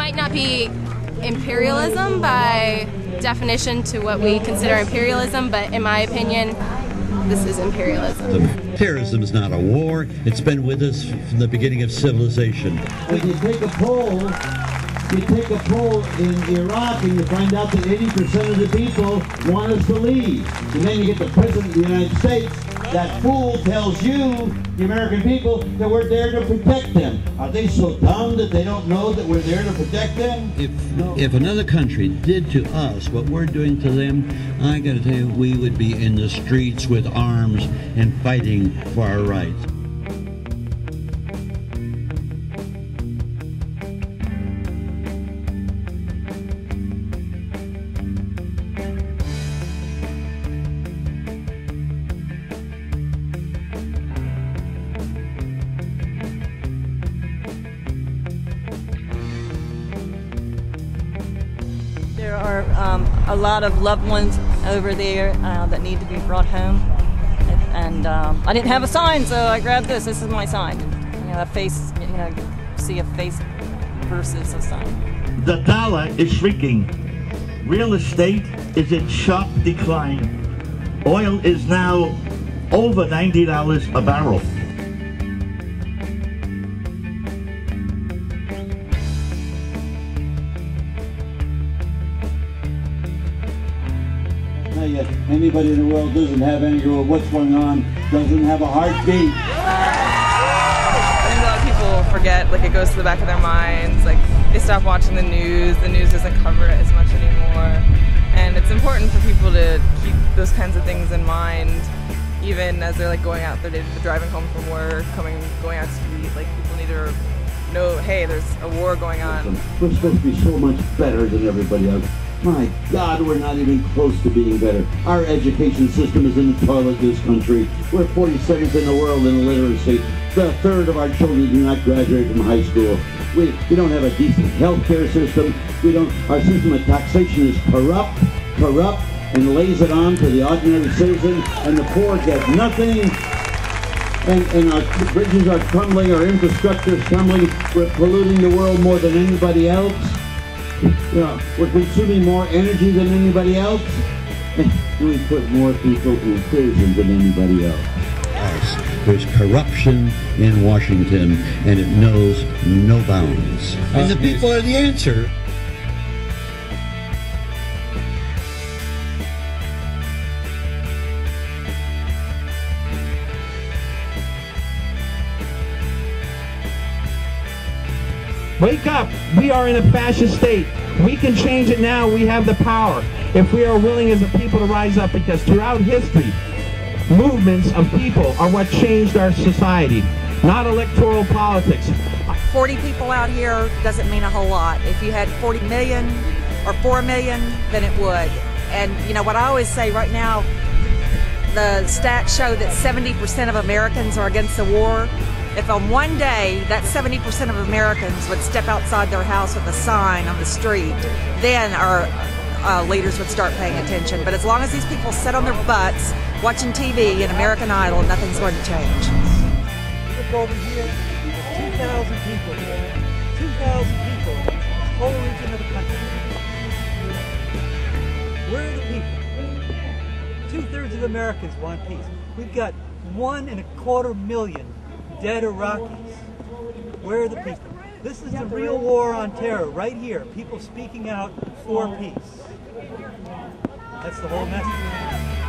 might not be imperialism by definition to what we consider imperialism, but in my opinion, this is imperialism. Terrorism is not a war. It's been with us from the beginning of civilization. If you take a poll in Iraq and you find out that 80% of the people want us to leave. And then you get the President of the United States, that fool tells you, the American people, that we're there to protect them. Are they so dumb that they don't know that we're there to protect them? If another country did to us what we're doing to them, I gotta tell you, we would be in the streets with arms and fighting for our rights. There are a lot of loved ones over there that need to be brought home, and I didn't have a sign, so I grabbed this. This is my sign. You know, a face. You know, see a face versus a sign. The dollar is shrinking. Real estate is in sharp decline. Oil is now over $90 a barrel. Anybody in the world doesn't have any clue what's going on, doesn't have a heartbeat. I think a lot of people forget, like it goes to the back of their minds, like they stop watching the news doesn't cover it as much anymore. And it's important for people to keep those kinds of things in mind, even as they're like going out their day, driving home from work, going out to eat. Like people need to know, hey, there's a war going on. We're supposed to be so much better than everybody else. My God, we're not even close to being better. Our education system is in the toilet in this country. We're 47th in the world in illiteracy. A third of our children do not graduate from high school. We don't have a decent health care system. Our system of taxation is corrupt, and lays it on to the ordinary citizen, and the poor get nothing. And our bridges are crumbling, our infrastructure is crumbling. We're polluting the world more than anybody else. You know, we're consuming more energy than anybody else, and we put more people in prison than anybody else. There's corruption in Washington, and it knows no bounds. And the people are the answer. Wake up! We are in a fascist state. We can change it now. We have the power if we are willing as a people to rise up, because throughout history, movements of people are what changed our society, not electoral politics. 40 people out here doesn't mean a whole lot. If you had 40 million or 4 million, then it would. And you know what I always say right now, the stats show that 70% of Americans are against the war. If on one day that 70% of Americans would step outside their house with a sign on the street, then our leaders would start paying attention. But as long as these people sit on their butts watching TV and American Idol, nothing's going to change. Look over here, 2,000 people here, 2,000 people, whole region of the country. Where are the people? 2/3 of Americans want peace. We've got 1.25 million dead Iraqis. Where are the people? This is the real war on terror, right here. People speaking out for peace. That's the whole message.